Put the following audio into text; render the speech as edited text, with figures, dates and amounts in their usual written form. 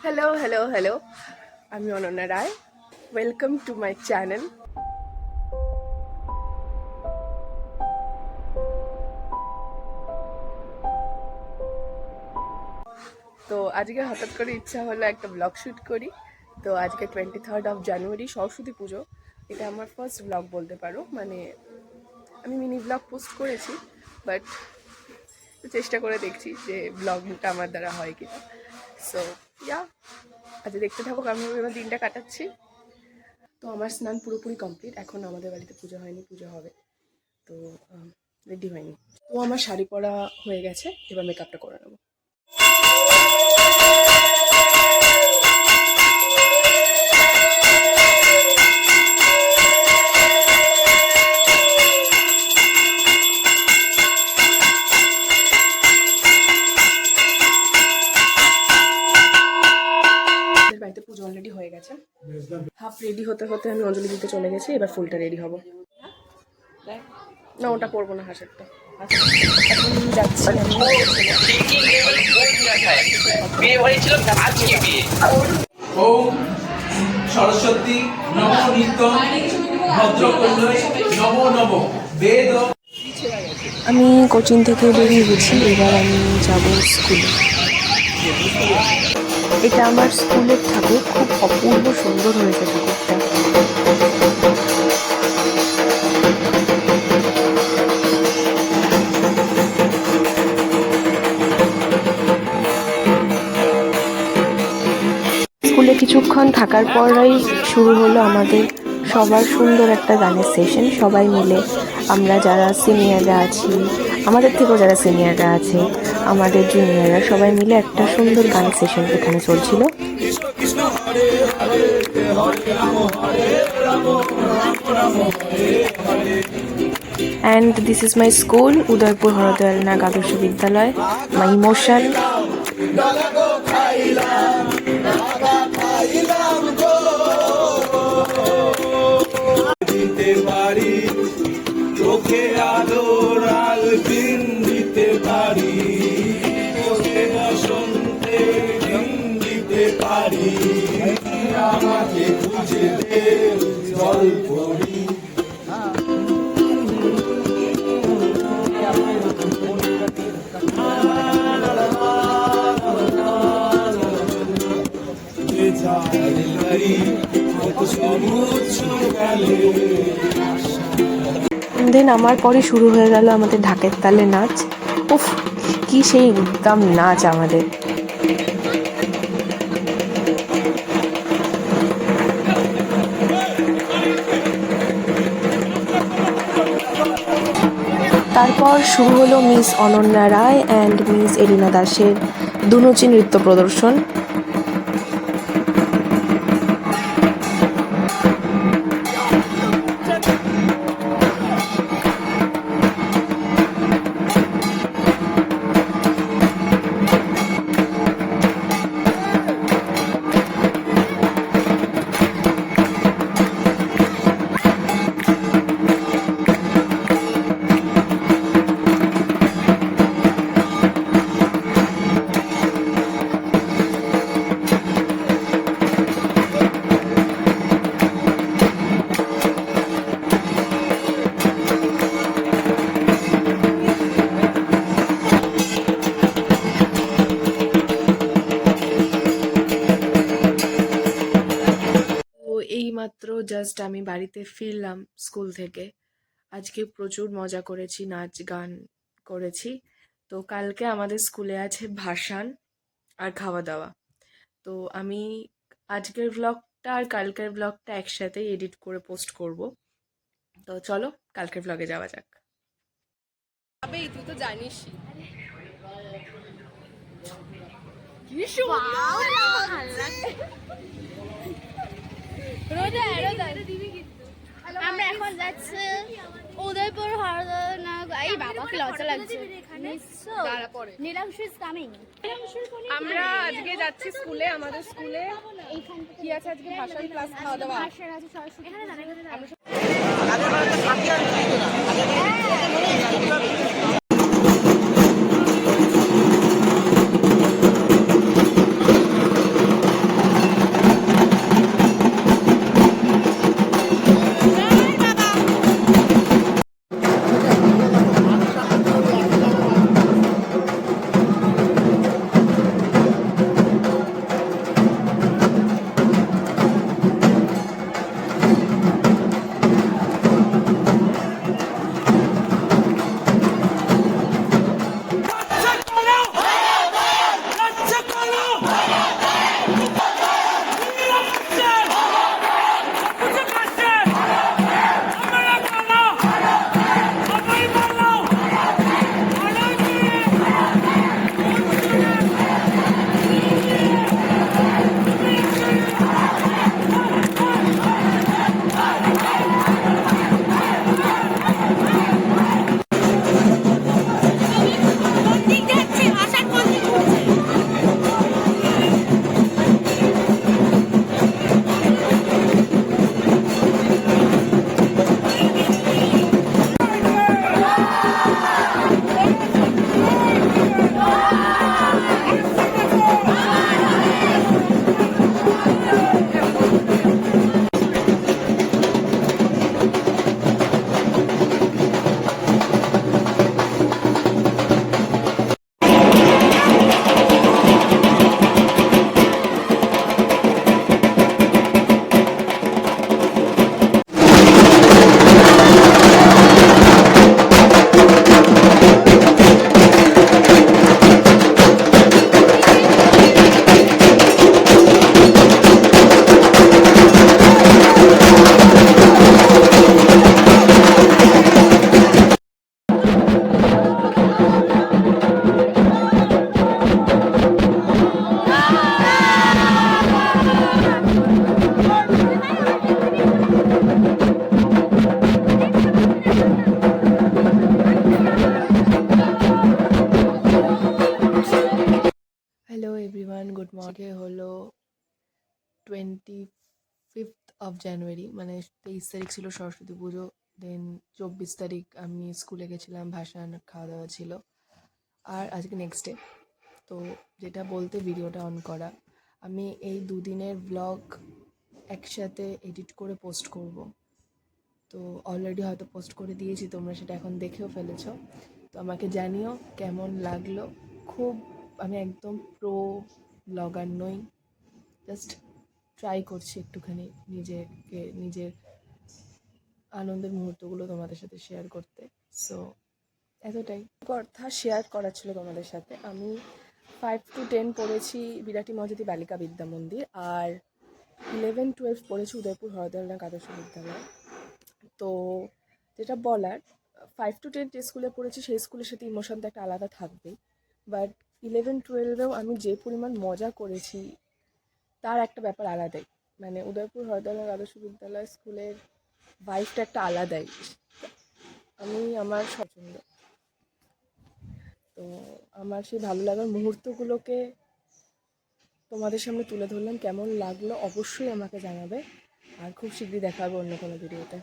Hello hello hello, আমি Ananya Roy. Welcome to my channel. তো আজকে হঠাৎ করে ইচ্ছা হলো একটা ব্লগ শ্যুট করি। তো আজকে 23rd অফ জানুয়ারি, সরস্বতী পুজো। এটা আমার ফার্স্ট ব্লগ বলতে পারো। মানে আমি মিনি ব্লগ পোস্ট করেছি, বাট চেষ্টা করে দেখছি যে ব্লগটা আমার দ্বারা হয় কিনা। সো ইয়া, আজ দেখতে থাকুক আমি আমার দিনটা কাটাচ্ছি। তো আমার স্নান পুরোপুরি কমপ্লিট। এখন আমাদের বাড়িতে পুজো হয়নি, পুজো হবে। তো রেডি হয়নি। তো আমার শাড়ি পরা হয়ে গেছে, এবার মেকআপটা করে নেবো। বাড়িতে পুজো অলরেডি হয়ে গেছে। হাফ রেডি হতে হতে আমি অঞ্জলি দিতে চলে গেছি। এবার ফুলটা রেডি হবো। না, ওটা করবো না, হাঁসেরটা। যাচ্ছি ওম সরস্বতী নমো নিত্যম ভদ্রকন্যৈ নমো নমো বেদ। আমি কোচিং থেকে বেরিয়ে গেছি। এবার আমি যাব স্কুলে। এটা আমার স্কুলের ঠাকুর, খুব অপূর্ব সুন্দর হয়েছে ঠাকুরটা। স্কুলে কিছুক্ষণ থাকার পরেই শুরু হলো আমাদের সবার সুন্দর একটা গানের সেশন। সবাই মিলে আমরা যারা সিনিয়ররা আছি, আমাদের থেকেও যারা সিনিয়ররা আছে, আমাদের জুনিয়ররা, সবাই মিলে একটা সুন্দর গান সেশন এখানে চলছিল। And this is my school, Udaipur Horodoy Nag Adarsh Bidyalay. My emotion. দিতে পারি চোখে আলোর আল দিন দিতে পারি, চোখে বসন্তে দিন দিতে পারি, আমাকে খুঁজে দে জল পড়ি। দেন আমার পরে শুরু হয়ে গেল আমাদের ঢাকের তালে নাচ। উফ, কি সেই উদ্দাম নাচ আমাদের। তারপর শুরু হলো miss Ananya Roy and miss Erina দাসের দুনচি নৃত্য প্রদর্শন। এইমাত্র জাস্ট আমি বাড়িতে ফিরলাম স্কুল থেকে। আজকে প্রচুর মজা করেছি, নাচ গান করেছি। তো কালকে আমাদের স্কুলে আছে ভাসান আর খাওয়া দাওয়া। তো আমি আজকের ব্লগটা আর কালকের ব্লগটা একসাথেই এডিট করে পোস্ট করব। তো চলো কালকের ব্লগে যাওয়া যাক। তুই তো জানিসই আমরা এখন যাচ্ছি উদয়পুর হরদয় নাগ। এই বাবাকে লজ্জা লাগছে। নীলাংশু ইজ কামিং। আমরা আজকে যাচ্ছি স্কুলে। আমাদের স্কুলে কি আছে আজকে? ভাষণ ক্লাস, খাওয়া দাওয়া। হলো 25 জানুয়ারি, মানে 23 তারিখ ছিল সরস্বতী পুজো। দেন 24 তারিখ আমি স্কুলে গেছিলাম, ভাসান খাওয়া দাওয়া ছিল। আর আজকে নেক্সট ডে। তো যেটা বলতে ভিডিওটা অন করা, আমি এই দুদিনের ব্লগ একসাথে এডিট করে পোস্ট করব। তো অলরেডি হয়তো পোস্ট করে দিয়েছি, তোমরা সেটা এখন দেখেও ফেলেছো। তো আমাকে জানিও কেমন লাগলো। আমি একদম প্রো ব্লগার নই, জাস্ট ট্রাই করছি একটুখানি নিজের আনন্দের মুহূর্তগুলো তোমাদের সাথে শেয়ার করতে। সো এতটাই কথা শেয়ার করার ছিল তোমাদের সাথে। আমি 5 to 10 পড়েছি বিরাটি মজাদি বালিকা বিদ্যা মন্দির, আর 11-12 পড়েছি উদয়পুর হরদলনাথ আদর্শ বিদ্যালয়। তো যেটা বলার, 5 to 10 যে স্কুলে পড়েছি সেই স্কুলের সাথে ইমোশন তো একটা আলাদা থাকবেই, বাট 11-12-এও আমি যে পরিমাণ মজা করেছি তার একটা ব্যাপার আলাদাই। মানে উদয়পুর হরদলনাথ আদর্শ বিদ্যালয় স্কুলের ভাইবটা একটা আলাদাই। আমার পছন্দ। তো আমার সেই ভালো লাগার মুহূর্তগুলোকে তোমাদের সামনে তুলে ধরলাম। কেমন লাগলো অবশ্যই আমাকে জানাবে, আর খুব শীঘ্রই দেখা হবে অন্য কোনো ভিডিওতে।